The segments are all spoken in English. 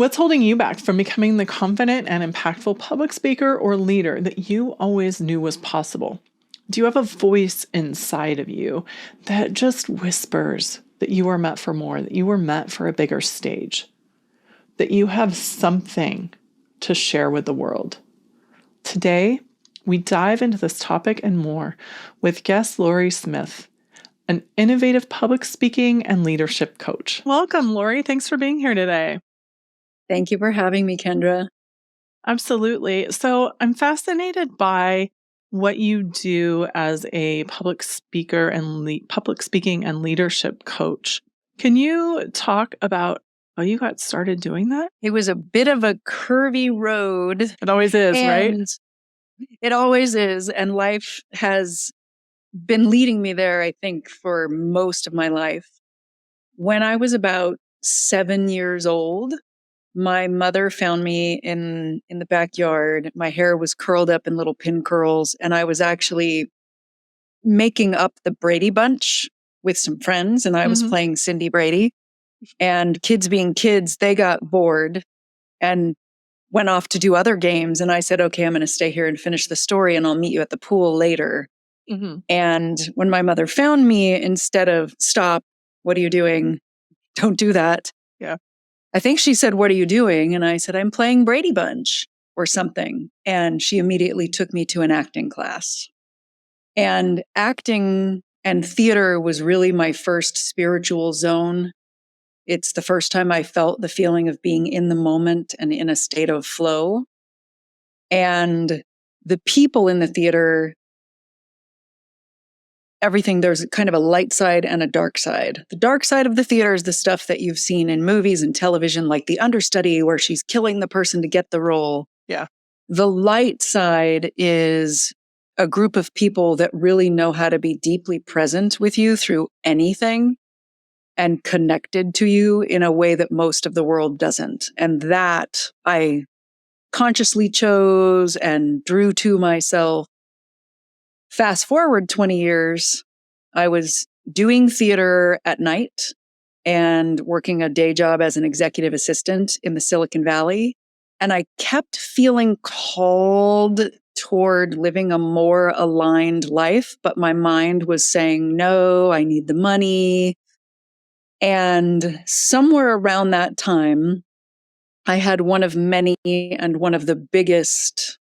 What's holding you back from becoming the confident and impactful public speaker or leader that you always knew was possible? Do you have a voice inside of you that just whispers that you are meant for more, that you were meant for a bigger stage, that you have something to share with the world? Today, we dive into this topic and more with guest Lauri Smith, an innovative public speaking and leadership coach. Welcome, Lauri. Thanks for being here today. Thank you for having me, Kendra. Absolutely. So I'm fascinated by what you do as a public speaker and public speaking and leadership coach. Can you talk about how you got started doing that? It was a bit of a curvy road. It always is, right? It always is. And life has been leading me there, I think, for most of my life. When I was about 7 years old, my mother found me in the backyard. My hair was curled up in little pin curls, and I was actually making up the Brady Bunch with some friends, and I was playing Cindy Brady. And kids being kids, they got bored and went off to do other games. And I said, okay, I'm going to stay here and finish the story, and I'll meet you at the pool later. And when my mother found me, instead of stop, what are you doing? Don't do that. Yeah. I think she said, what are you doing? And I said, I'm playing Brady Bunch or something. And she immediately took me to an acting class. And acting and theater was really my first spiritual zone. It's the first time I felt the feeling of being in the moment and in a state of flow. And the people in the theater, everything, there's kind of a light side and a dark side. The dark side of the theater is the stuff that you've seen in movies and television, like the understudy where she's killing the person to get the role. Yeah. The light side is a group of people that really know how to be deeply present with you through anything and connected to you in a way that most of the world doesn't. And that I consciously chose and drew to myself. Fast forward 20 years, I was doing theater at night and working a day job as an executive assistant in the Silicon Valley. And I kept feeling called toward living a more aligned life, but my mind was saying, no, I need the money. And somewhere around that time, I had one of many and one of the biggest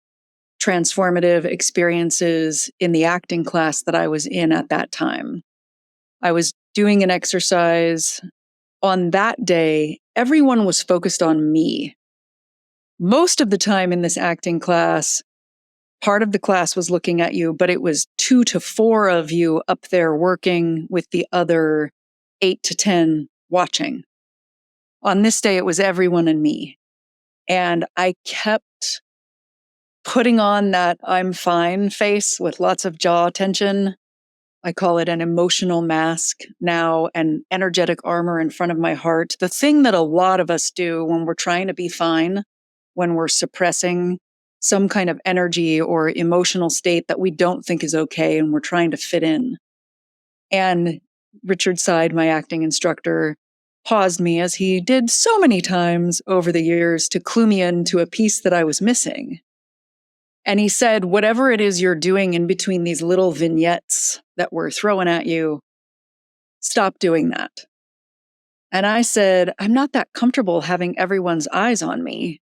transformative experiences in the acting class that I was in at that time. I was doing an exercise. On that day, everyone was focused on me. Most of the time in this acting class, part of the class was looking at you, but it was 2 to 4 of you up there working with the other 8 to 10 watching. On this day, it was everyone and me. And I kept putting on that I'm fine face with lots of jaw tension. I call it an emotional mask now, an energetic armor in front of my heart. The thing that a lot of us do when we're trying to be fine, when we're suppressing some kind of energy or emotional state that we don't think is okay and we're trying to fit in. And Richard Side, my acting instructor, paused me, as he did so many times over the years, to clue me into a piece that I was missing. And he said, whatever it is you're doing in between these little vignettes that we're throwing at you, stop doing that. And I said, I'm not that comfortable having everyone's eyes on me.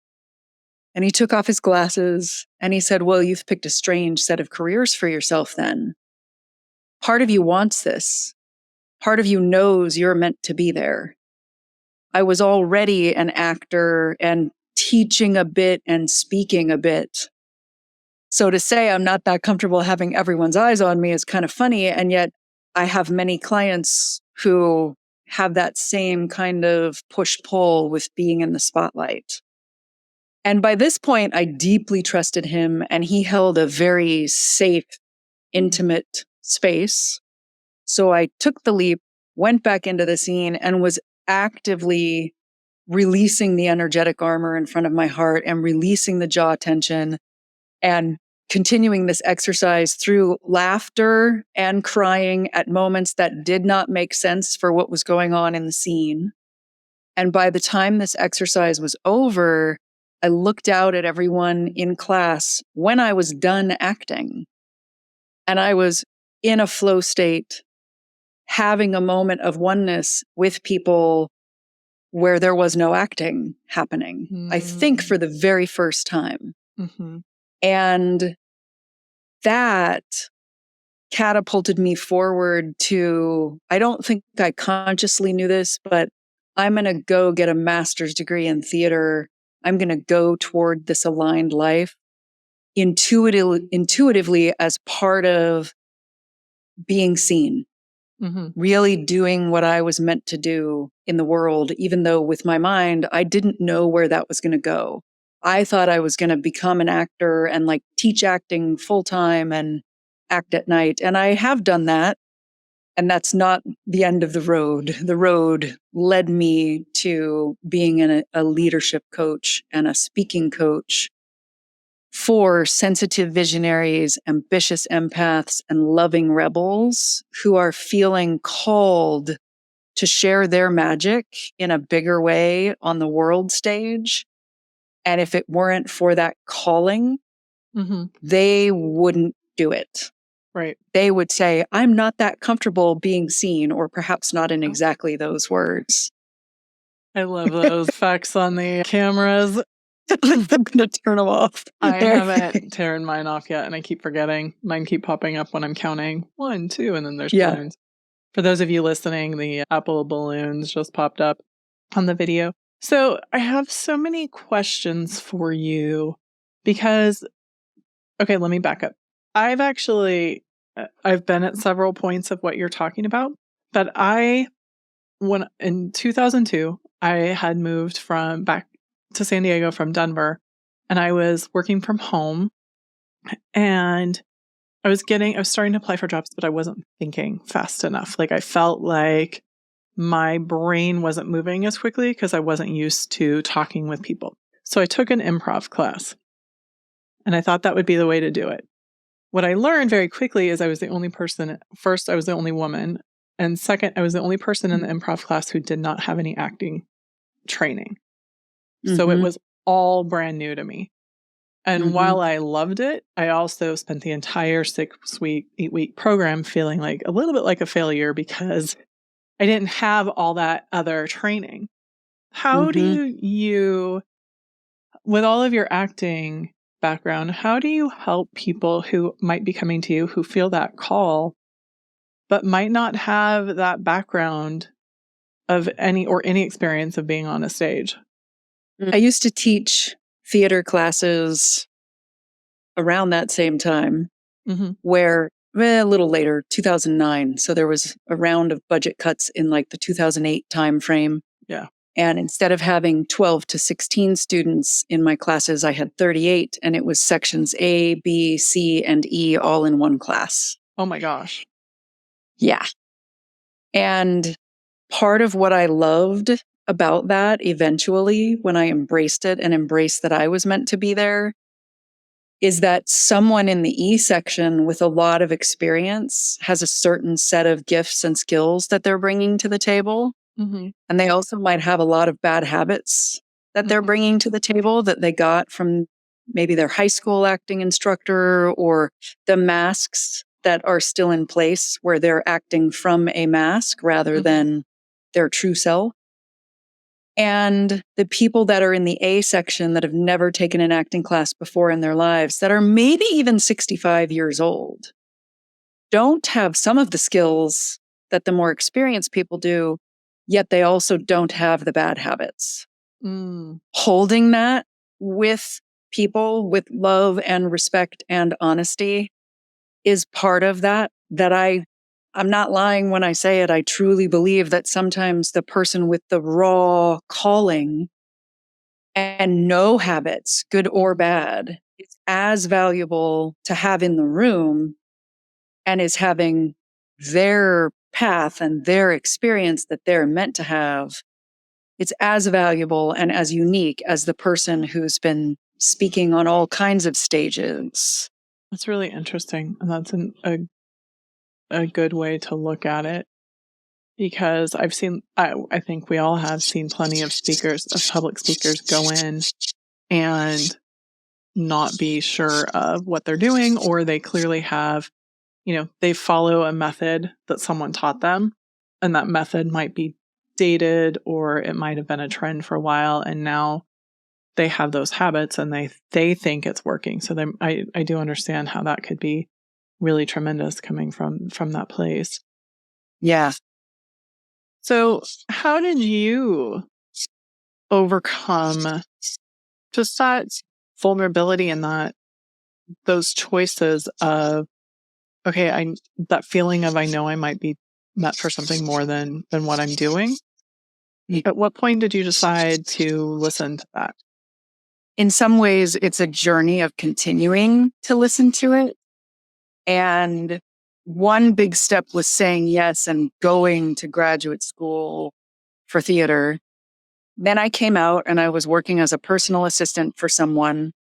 And he took off his glasses and he said, well, you've picked a strange set of careers for yourself then. Part of you wants this. Part of you knows you're meant to be there. I was already an actor and teaching a bit and speaking a bit. So to say I'm not that comfortable having everyone's eyes on me is kind of funny. And yet I have many clients who have that same kind of push-pull with being in the spotlight. And by this point, I deeply trusted him, and he held a very safe, intimate space. So I took the leap, went back into the scene, and was actively releasing the energetic armor in front of my heart and releasing the jaw tension and continuing this exercise through laughter and crying at moments that did not make sense for what was going on in the scene. And by the time this exercise was over, I looked out at everyone in class when I was done acting. And I was in a flow state, having a moment of oneness with people where there was no acting happening, I think for the very first time. Mm-hmm. And that catapulted me forward to, I don't think I consciously knew this, but I'm going to go get a master's degree in theater. I'm going to go toward this aligned life intuitively as part of being seen, really doing what I was meant to do in the world, even though with my mind, I didn't know where that was going to go. I thought I was going to become an actor and like teach acting full time and act at night. And I have done that. And that's not the end of the road. The road led me to being a leadership coach and a speaking coach for sensitive visionaries, ambitious empaths, and loving rebels who are feeling called to share their magic in a bigger way on the world stage. And if it weren't for that calling, they wouldn't do it. Right. They would say, I'm not that comfortable being seen, or perhaps not in exactly those words. I love those effects on the cameras. I'm going to turn them off. I haven't turned mine off yet, and I keep forgetting. Mine keep popping up when I'm counting 1, 2, and then there's balloons. For those of you listening, the Apple balloons just popped up on the video. So I have so many questions for you because, okay, let me back up. I've been at several points of what you're talking about, but when in 2002, I had moved back to San Diego from Denver, and I was working from home, and I was starting to apply for jobs, but I wasn't thinking fast enough. Like I felt like my brain wasn't moving as quickly because I wasn't used to talking with people. So I took an improv class, and I thought that would be the way to do it. What I learned very quickly is I was the only person. First, I was the only woman. And second, I was the only person in the improv class who did not have any acting training. So it was all brand new to me. And while I loved it, I also spent the entire 8-week program feeling like a little bit like a failure because I didn't have all that other training. How do you, with all of your acting background, how do you help people who might be coming to you who feel that call, but might not have that background of any experience of being on a stage? I used to teach theater classes around that same time, where a little later, 2009. So there was a round of budget cuts in like the 2008 timeframe. Yeah. And instead of having 12 to 16 students in my classes, I had 38, and it was sections A, B, C, and E all in one class. Oh my gosh. Yeah. And part of what I loved about that eventually, when I embraced it and embraced that I was meant to be there, is that someone in the E section with a lot of experience has a certain set of gifts and skills that they're bringing to the table. And they also might have a lot of bad habits that they're bringing to the table that they got from maybe their high school acting instructor, or the masks that are still in place where they're acting from a mask rather than their true self. And the people that are in the A section that have never taken an acting class before in their lives, that are maybe even 65 years old, don't have some of the skills that the more experienced people do, yet they also don't have the bad habits. Holding that with people with love and respect and honesty is part of that I'm not lying when I say it. I truly believe that sometimes the person with the raw calling and no habits, good or bad, is as valuable to have in the room, and is having their path and their experience that they're meant to have. It's as valuable and as unique as the person who's been speaking on all kinds of stages. That's really interesting. And that's a good way to look at it. because I think we all have seen plenty of public speakers go in and not be sure of what they're doing, or they clearly have, they follow a method that someone taught them, and that method might be dated, or it might have been a trend for a while, and now they have those habits and they think it's working. So I do understand how that could be really tremendous coming from that place. Yeah. So how did you overcome just that vulnerability and those choices of, okay, that feeling of, I know I might be meant for something more than what I'm doing? At what point did you decide to listen to that? In some ways, it's a journey of continuing to listen to it. And one big step was saying yes and going to graduate school for theater. Then I came out and I was working as a personal assistant for someone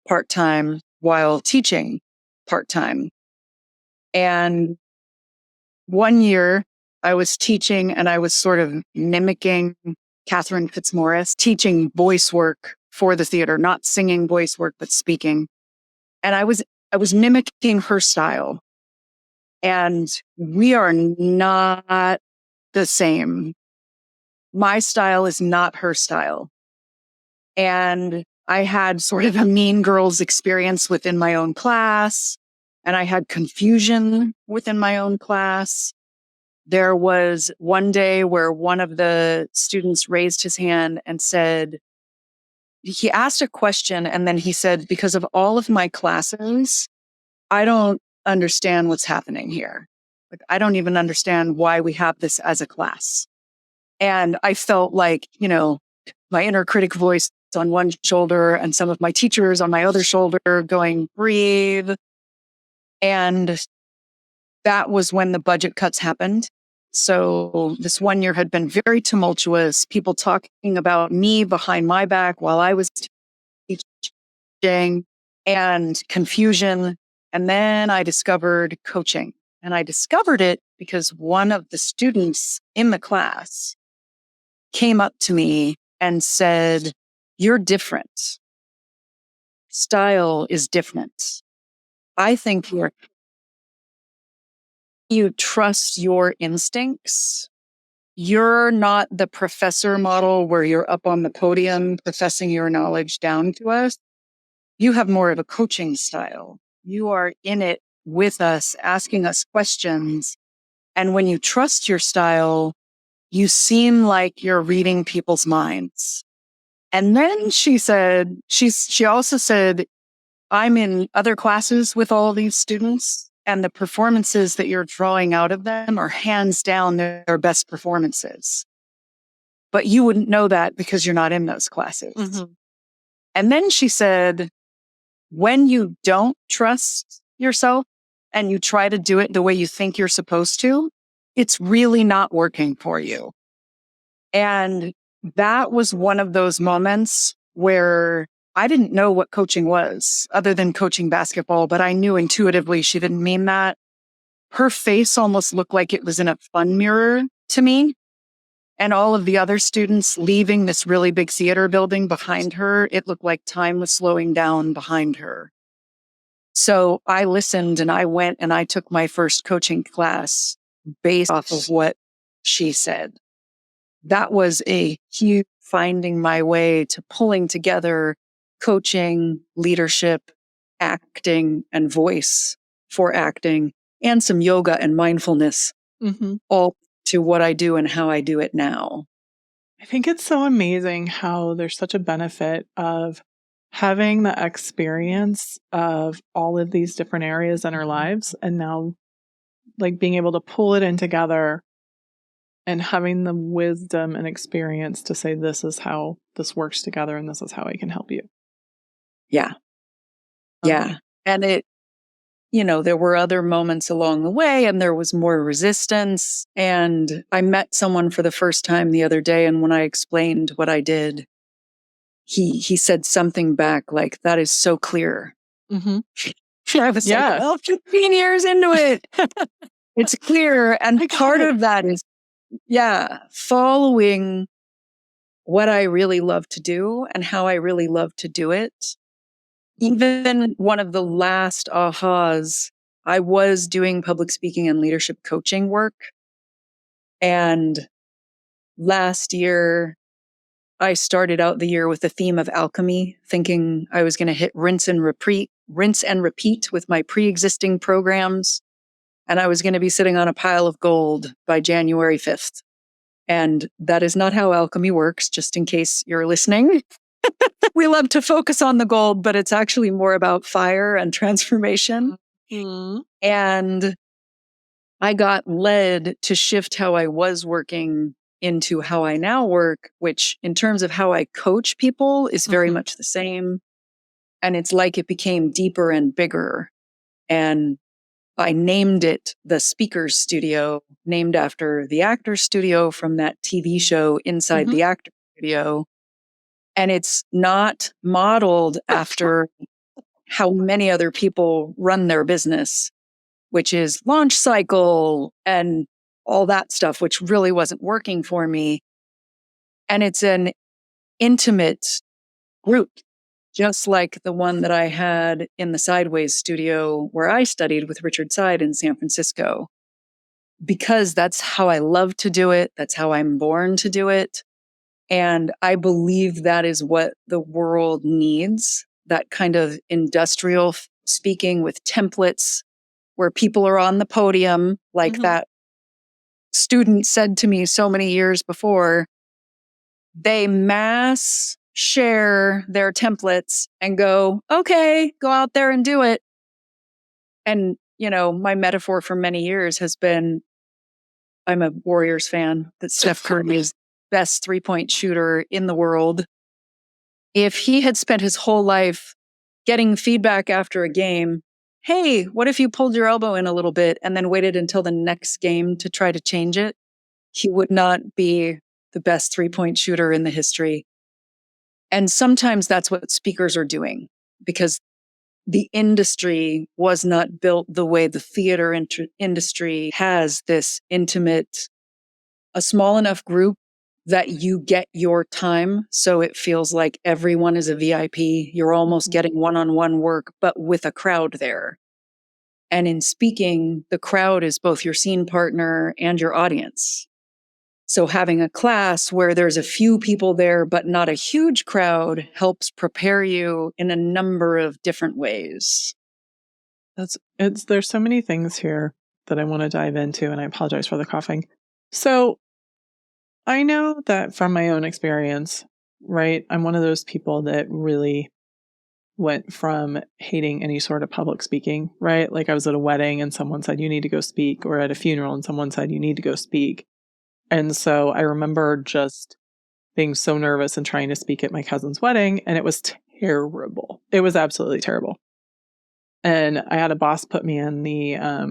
part-time while teaching part-time. And one year I was teaching and I was sort of mimicking Catherine Fitzmaurice, teaching voice work for the theater, not singing voice work, but speaking. And I was mimicking her style. And we are not the same. My style is not her style. And I had sort of a mean girls experience within my own class, and I had confusion within my own class. There was one day where one of the students raised his hand and said, he asked a question, and then he said, because of all of my classes, I don't understand what's happening here. Like, I don't even understand why we have this as a class. And I felt like, my inner critic voice on one shoulder and some of my teachers on my other shoulder going, breathe. And that was when the budget cuts happened. So this one year had been very tumultuous, people talking about me behind my back while I was teaching, and confusion. And then I discovered coaching. And I discovered it because one of the students in the class came up to me and said, "You're different. Style is different. I think you trust your instincts. You're not the professor model where you're up on the podium professing your knowledge down to us. You have more of a coaching style. You are in it with us, asking us questions. And when you trust your style, you seem like you're reading people's minds." And then she also said, "I'm in other classes with all these students, and the performances that you're drawing out of them are hands down their best performances. But you wouldn't know that because you're not in those classes." Mm-hmm. And then she said, when you don't trust yourself and you try to do it the way you think you're supposed to, it's really not working for you. And that was one of those moments where I didn't know what coaching was other than coaching basketball, but I knew intuitively she didn't mean that. Her face almost looked like it was in a fun mirror to me. And all of the other students leaving this really big theater building behind her, it looked like time was slowing down behind her. So I listened and I went and I took my first coaching class based off of what she said. That was a huge finding my way to pulling together coaching, leadership, acting, and voice for acting, and some yoga and mindfulness, all to what I do and how I do it now. I think it's so amazing how there's such a benefit of having the experience of all of these different areas in our lives, and now like being able to pull it in together and having the wisdom and experience to say, this is how this works together and this is how I can help you. Yeah. Yeah. And there were other moments along the way and there was more resistance. And I met someone for the first time the other day. And when I explained what I did, he said something back like, "That is so clear." Mm-hmm. I was like, 15 years into it. It's clear. And part of that is following what I really love to do and how I really love to do it. Even one of the last ahas, I was doing public speaking and leadership coaching work. And last year, I started out the year with the theme of alchemy, thinking I was going to hit rinse and repeat with my pre-existing programs. And I was going to be sitting on a pile of gold by January 5th. And that is not how alchemy works, just in case you're listening. We love to focus on the gold, but it's actually more about fire and transformation. Mm-hmm. And I got led to shift how I was working into how I now work, which in terms of how I coach people is very much the same. And it's like it became deeper and bigger. And I named it the Speaker's Studio, named after the actor's studio from that TV show Inside the Actor's Studio. And it's not modeled after how many other people run their business, which is launch cycle and all that stuff, which really wasn't working for me. And it's an intimate group, just like the one that I had in the Sideways studio where I studied with Richard Side in San Francisco, because that's how I love to do it. That's how I'm born to do it. And I believe that is what the world needs, that kind of industrial speaking with templates where people are on the podium, like that student said to me so many years before. They mass share their templates and go, okay, go out there and do it. And, my metaphor for many years has been, I'm a Warriors fan, that Steph Curry is best 3-point shooter in the world. If he had spent his whole life getting feedback after a game, hey, what if you pulled your elbow in a little bit and then waited until the next game to try to change it? He would not be the best 3-point shooter in the history. And sometimes that's what speakers are doing, because the industry was not built the way the theater industry has, this intimate, a small enough group that you get your time. So it feels like everyone is a VIP. You're almost getting one-on-one work, but with a crowd there. And in speaking, the crowd is both your scene partner and your audience. So having a class where there's a few people there, but not a huge crowd, helps prepare you in a number of different ways. There's so many things here that I want to dive into, and I apologize for the coughing. So I know that from my own experience, right? I'm one of those people that really went from hating any sort of public speaking, right? Like I was at a wedding and someone said, you need to go speak, or at a funeral and someone said, you need to go speak. And so I remember just being so nervous and trying to speak at my cousin's wedding, and it was terrible. It was absolutely terrible. And I had a boss put me in I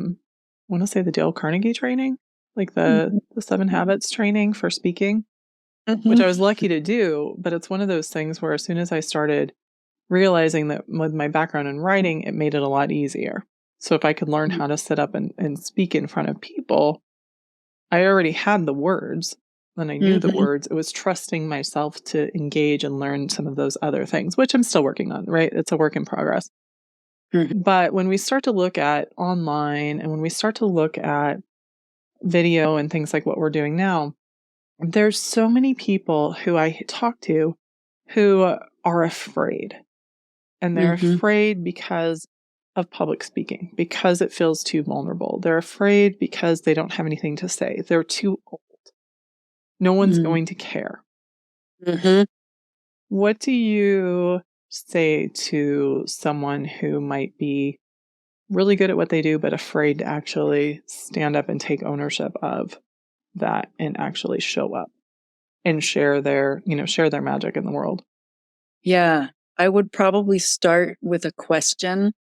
want to say the Dale Carnegie training, like the 7 Habits training for speaking, which I was lucky to do. But it's one of those things where as soon as I started realizing that with my background in writing, it made it a lot easier. So if I could learn how to sit up and speak in front of people, I already had the words and I knew the words. It was trusting myself to engage and learn some of those other things, which I'm still working on, right? It's a work in progress. But when we start to look at online and when we start to look at video and things like what we're doing now, there's so many people who I talk to who are afraid. And they're afraid because of public speaking, because it feels too vulnerable. They're afraid because they don't have anything to say. They're too old. No one's going to care. What do you say to someone who might be really good at what they do, but afraid to actually stand up and take ownership of that and actually show up and share their magic in the world? Yeah, I would probably start with a question.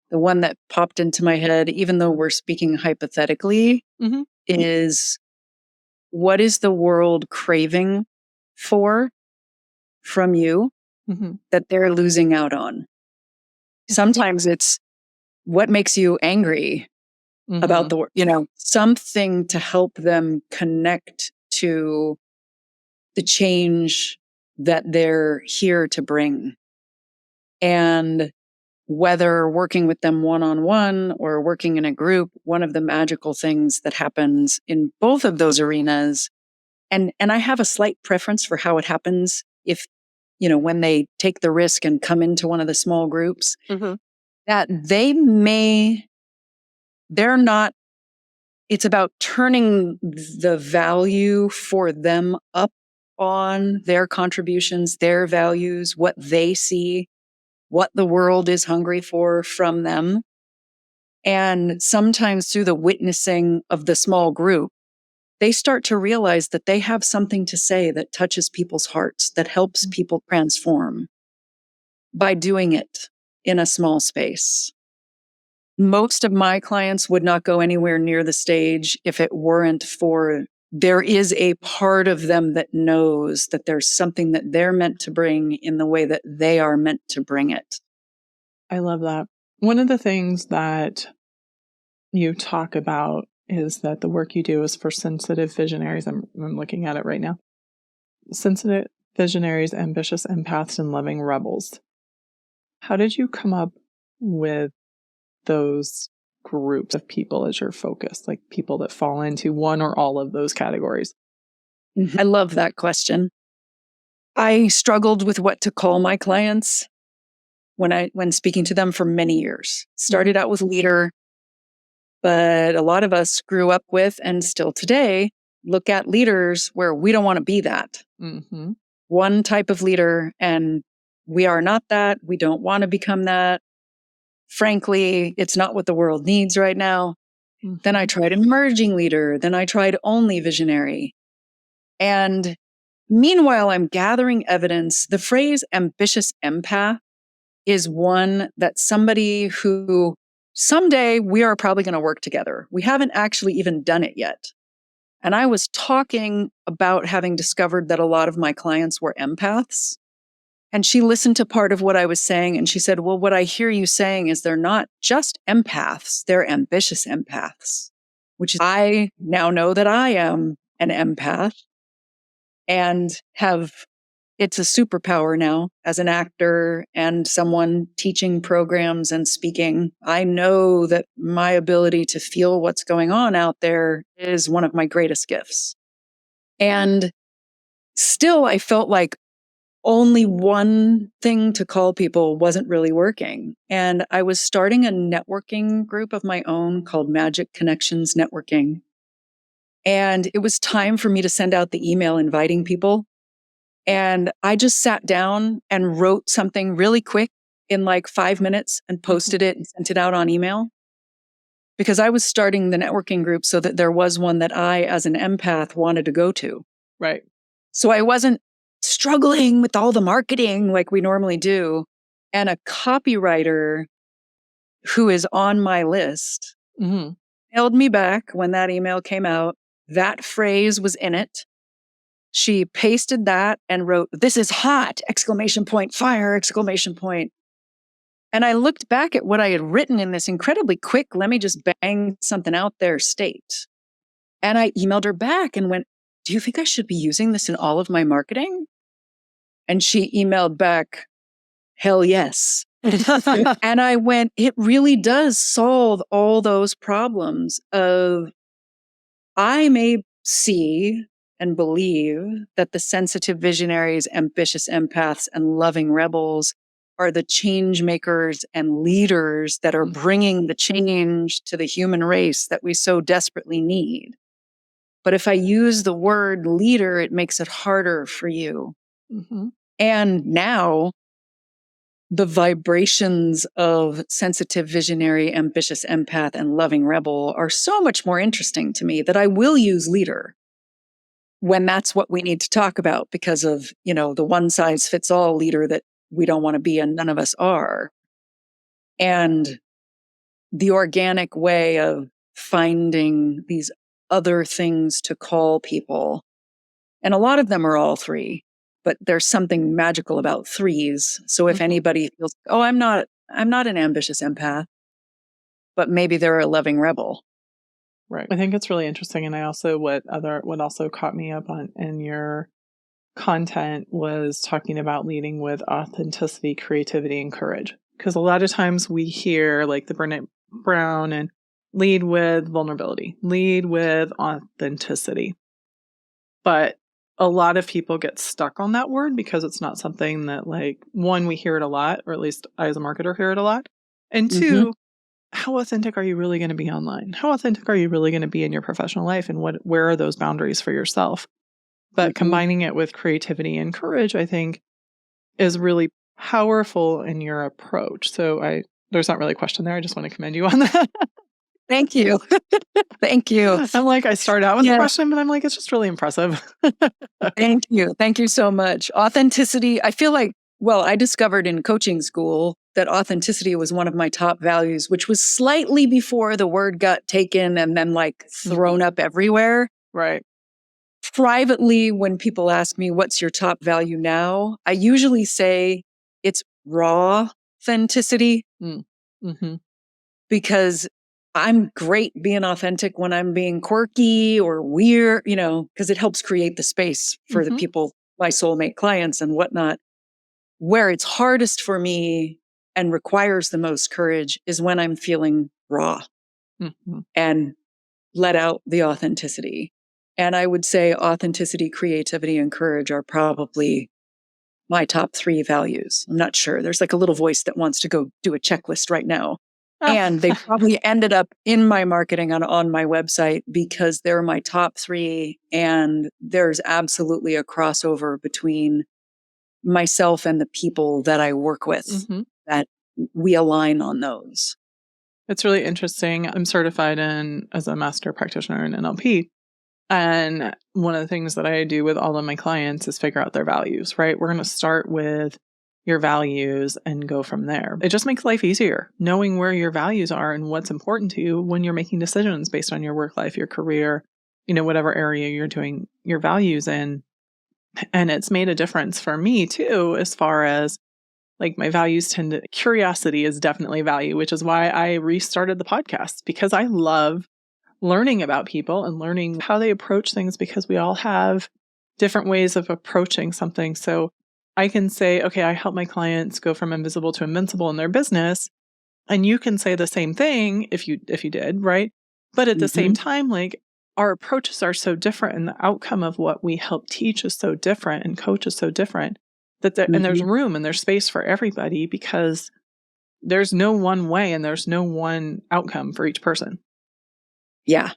The one that popped into my head, even though we're speaking hypothetically, is, what is the world craving for from you that they're losing out on? Sometimes it's, what makes you angry? about the, something to help them connect to the change that they're here to bring. And whether working with them one-on-one or working in a group, one of the magical things that happens in both of those arenas, and I have a slight preference for how it happens if, when they take the risk and come into one of the small groups, that they're not, it's about turning the value for them up on their contributions, their values, what they see, what the world is hungry for from them. And sometimes through the witnessing of the small group, they start to realize that they have something to say that touches people's hearts, that helps people transform by doing it in a small space. Most of my clients would not go anywhere near the stage if it weren't for there is a part of them that knows that there's something that they're meant to bring in the way that they are meant to bring it. I love that. One of the things that you talk about is that the work you do is for sensitive visionaries. I'm looking at it right now. Sensitive visionaries, ambitious empaths, and loving rebels. How did you come up with those groups of people as your focus, like people that fall into one or all of those categories? I love that question. I struggled with what to call my clients when speaking to them for many years. Started out with leader, but a lot of us grew up with and still today look at leaders where we don't want to be that. One type of leader, and we are not that. We don't want to become that. Frankly, it's not what the world needs right now. Then I tried emerging leader. Then I tried only visionary. And meanwhile, I'm gathering evidence. The phrase ambitious empath is one that somebody who someday we are probably going to work together. We haven't actually even done it yet. And I was talking about having discovered that a lot of my clients were empaths. And she listened to part of what I was saying. And she said, well, what I hear you saying is they're not just empaths, they're ambitious empaths, which is, I now know that I am an empath and it's a superpower now as an actor and someone teaching programs and speaking. I know that my ability to feel what's going on out there is one of my greatest gifts. And still, I felt like only one thing to call people wasn't really working. And I was starting a networking group of my own called Magic Connections Networking. And it was time for me to send out the email inviting people. And I just sat down and wrote something really quick in like 5 minutes and posted it and sent it out on email. Because I was starting the networking group so that there was one that I, as an empath, wanted to go to. Right. So I wasn't struggling with all the marketing like we normally do. And a copywriter who is on my list mailed me back when that email came out. That phrase was in it. She pasted that and wrote, "This is hot!" Exclamation point, fire, exclamation point. And I looked back at what I had written in this incredibly quick, let me just bang something out there state. And I emailed her back and went, "Do you think I should be using this in all of my marketing?" And she emailed back, "Hell yes." And I went, it really does solve all those problems of, I may see and believe that the sensitive visionaries, ambitious empaths, and loving rebels are the change makers and leaders that are bringing the change to the human race that we so desperately need. But if I use the word leader, it makes it harder for you. And now the vibrations of sensitive visionary, ambitious empath, and loving rebel are so much more interesting to me that I will use leader when that's what we need to talk about because of, the one size fits all leader that we don't want to be and none of us are. And the organic way of finding these other things to call people. And a lot of them are all three, but there's something magical about threes. So if anybody feels, oh, I'm not an ambitious empath, but maybe they're a loving rebel. Right. I think it's really interesting. And I also, what also caught me up on in your content was talking about leading with authenticity, creativity, and courage. Because a lot of times we hear like the Brene Brown and lead with vulnerability, lead with authenticity. But a lot of people get stuck on that word because it's not something that, like, one, we hear it a lot, or at least I as a marketer hear it a lot. And two, how authentic are you really going to be online? How authentic are you really going to be in your professional life? And where are those boundaries for yourself? But combining it with creativity and courage, I think, is really powerful in your approach. So there's not really a question there. I just want to commend you on that. Thank you. Thank you. I'm like, I start out with a question, but I'm like, it's just really impressive. Thank you. Thank you so much. Authenticity, I feel like, well, I discovered in coaching school that authenticity was one of my top values, which was slightly before the word got taken and then like thrown up everywhere. Right. Privately, when people ask me, what's your top value now? I usually say it's raw authenticity because I'm great being authentic when I'm being quirky or weird, because it helps create the space for the people, my soulmate clients and whatnot. Where it's hardest for me and requires the most courage is when I'm feeling raw and let out the authenticity. And I would say authenticity, creativity, and courage are probably my top 3 values. I'm not sure. There's like a little voice that wants to go do a checklist right now. And they probably ended up in my marketing on my website because they're my top 3. And there's absolutely a crossover between myself and the people that I work with that we align on those. It's really interesting. I'm certified as a master practitioner in NLP. And one of the things that I do with all of my clients is figure out their values, right? We're going to start with your values and go from there. It just makes life easier, knowing where your values are and what's important to you when you're making decisions based on your work life, your career, whatever area you're doing your values in. And it's made a difference for me too, as far as like my values curiosity is definitely value, which is why I restarted the podcast, because I love learning about people and learning how they approach things, because we all have different ways of approaching something. So I can say, okay, I help my clients go from invisible to invincible in their business. And you can say the same thing if you did, right? But at the same time, like, our approaches are so different and the outcome of what we help teach is so different and coach is so different that and there's room and there's space for everybody, because there's no one way and there's no one outcome for each person. Yeah,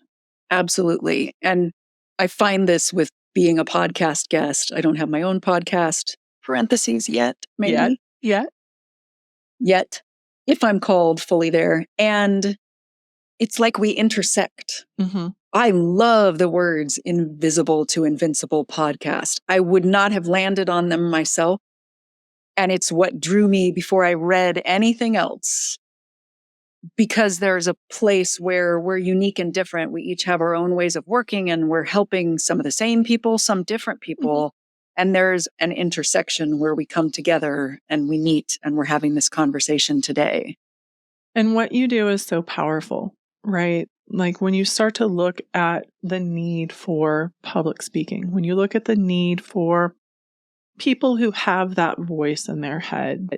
absolutely. And I find this with being a podcast guest. I don't have my own podcast, parentheses, yet, maybe. Yet, if I'm called fully there. And it's like we intersect. I love the words invisible to invincible podcast. I would not have landed on them myself. And it's what drew me before I read anything else. Because there's a place where we're unique and different. We each have our own ways of working and we're helping some of the same people, some different people. And there's an intersection where we come together and we meet and we're having this conversation today. And what you do is so powerful, right? Like when you start to look at the need for public speaking, when you look at the need for people who have that voice in their head,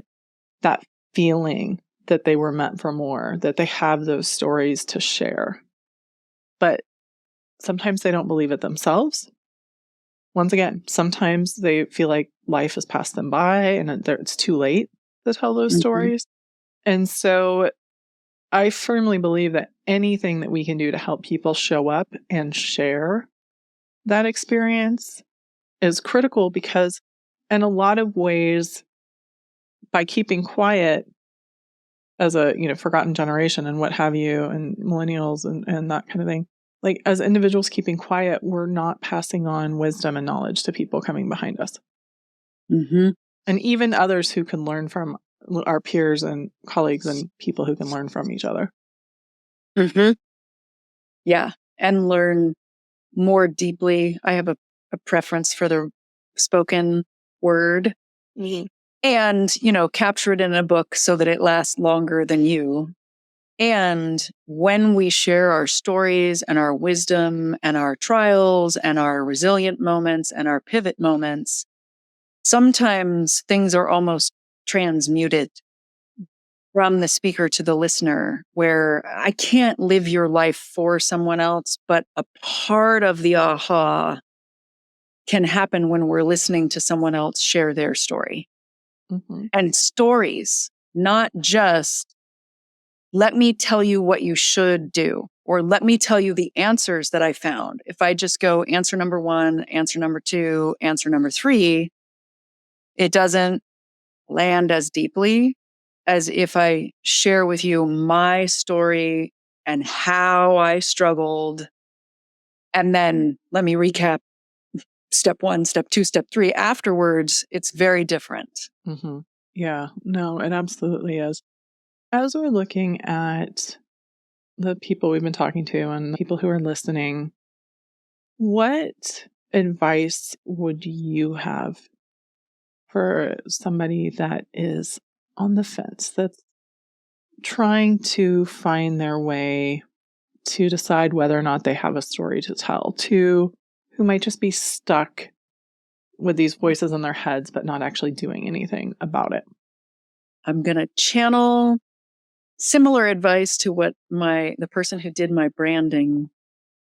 that feeling that they were meant for more, that they have those stories to share. But sometimes they don't believe it themselves. Once again, sometimes they feel like life has passed them by and it's too late to tell those stories. And so I firmly believe that anything that we can do to help people show up and share that experience is critical, because in a lot of ways, by keeping quiet as a forgotten generation and what have you, and millennials and that kind of thing, like as individuals keeping quiet, we're not passing on wisdom and knowledge to people coming behind us. And even others who can learn from our peers and colleagues and people who can learn from each other. Yeah. And learn more deeply. I have a preference for the spoken word and, capture it in a book so that it lasts longer than you. And when we share our stories and our wisdom and our trials and our resilient moments and our pivot moments, sometimes things are almost transmuted from the speaker to the listener, where I can't live your life for someone else, but a part of the aha can happen when we're listening to someone else share their story. Mm-hmm. And stories, not just let me tell you what you should do, or let me tell you the answers that I found. If I just go answer number 1, answer number 2, answer number 3, it doesn't land as deeply as if I share with you my story and how I struggled. And then let me recap step 1, step 2, step 3 afterwards. It's very different. Mm-hmm. Yeah, no, it absolutely is. As we're looking at the people we've been talking to and people who are listening, what advice would you have for somebody that is on the fence, that's trying to find their way to decide whether or not they have a story to tell, to who might just be stuck with these voices in their heads but not actually doing anything about it? I'm going to channel similar advice to what the person who did my branding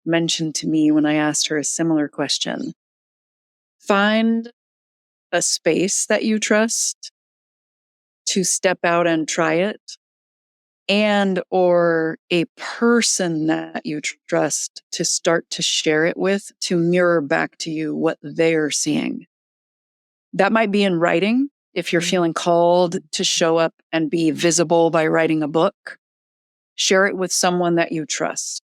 mentioned to me when I asked her a similar question. Find a space that you trust to step out and try it, and or a person that you trust to start to share it with, to mirror back to you what they're seeing. That might be in writing. If you're feeling called to show up and be visible by writing a book, share it with someone that you trust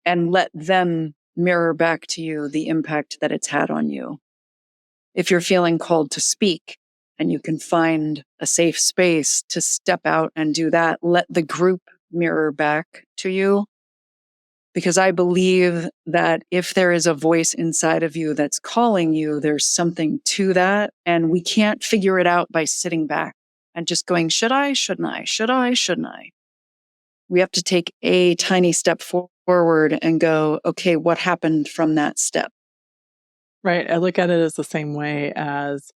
and let them mirror back to you the impact that it's had on you. If you're feeling called to speak and you can find a safe space to step out and do that, let the group mirror back to you. Because I believe that if there is a voice inside of you that's calling you, there's something to that. And we can't figure it out by sitting back and just going, should I, shouldn't I, should I, shouldn't I? We have to take a tiny step forward and go, okay, what happened from that step? Right. I look at it as the same way as,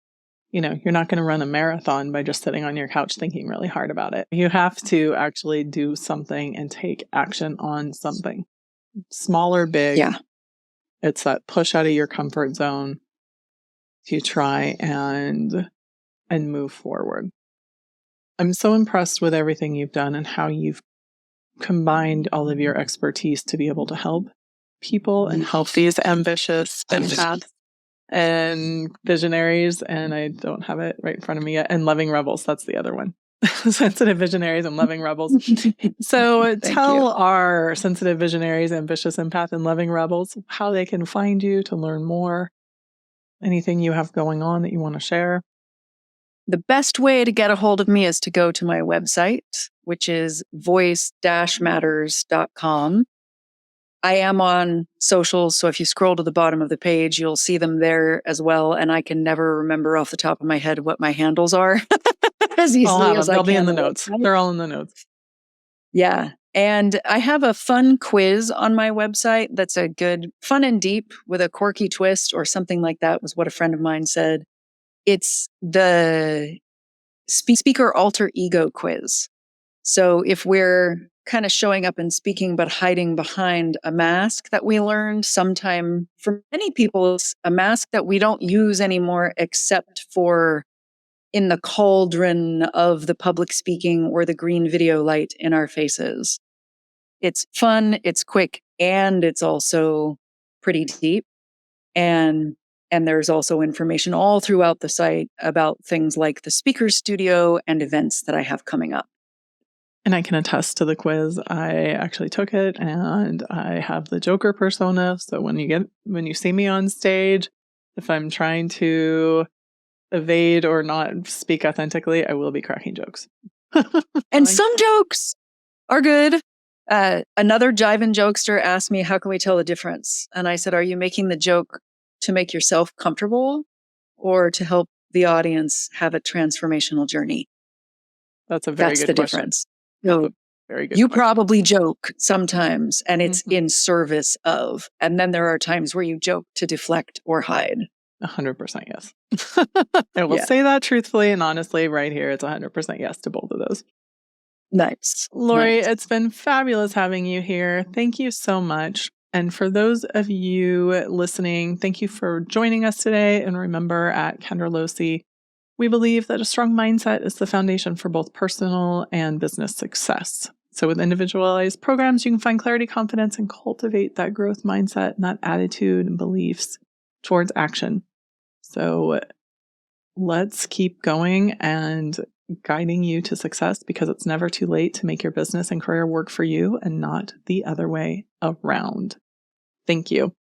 you're not going to run a marathon by just sitting on your couch thinking really hard about it. You have to actually do something and take action on something. Small or big. Yeah. It's that push out of your comfort zone to try and move forward. I'm so impressed with everything you've done and how you've combined all of your expertise to be able to help people and help these ambitious empaths and visionaries. And I don't have it right in front of me yet. And loving rebels. That's the other one. Sensitive visionaries and loving rebels. So tell our sensitive visionaries, ambitious empath, and loving rebels how they can find you to learn more. Anything you have going on that you want to share? The best way to get a hold of me is to go to my website, which is voice-matters.com. I am on socials, so if you scroll to the bottom of the page, you'll see them there as well. And I can never remember off the top of my head what my handles are as easily as I can. They'll be in the notes. They're all in the notes. Yeah. And I have a fun quiz on my website that's a good, fun and deep with a quirky twist or something like that, was what a friend of mine said. It's the speaker alter ego quiz. So if we're kind of showing up and speaking, but hiding behind a mask that we learned sometime, for many people, it's a mask that we don't use anymore, except for in the cauldron of the public speaking or the green video light in our faces. It's fun, it's quick, and it's also pretty deep. And there's also information all throughout the site about things like the speaker studio and events that I have coming up. And I can attest to the quiz. I actually took it and I have the Joker persona. So when you see me on stage, if I'm trying to evade or not speak authentically, I will be cracking jokes. And some jokes are good. Another jiving jokester asked me, how can we tell the difference? And I said, are you making the joke to make yourself comfortable or to help the audience have a transformational journey? That's a very good question. Difference. So Very good You question. probably joke sometimes, and it's in service of. And then there are times where you joke to deflect or hide. 100% yes. I will say that truthfully and honestly right here. It's 100% yes to both of those. Nice. Lauri, Nice. it's been fabulous having you here. Thank you so much. And for those of you listening, thank you for joining us today. And remember, at Kendra Losee, we believe that a strong mindset is the foundation for both personal and business success. So with individualized programs, you can find clarity, confidence, and cultivate that growth mindset and that attitude and beliefs towards action. So let's keep going and guiding you to success, because it's never too late to make your business and career work for you and not the other way around. Thank you.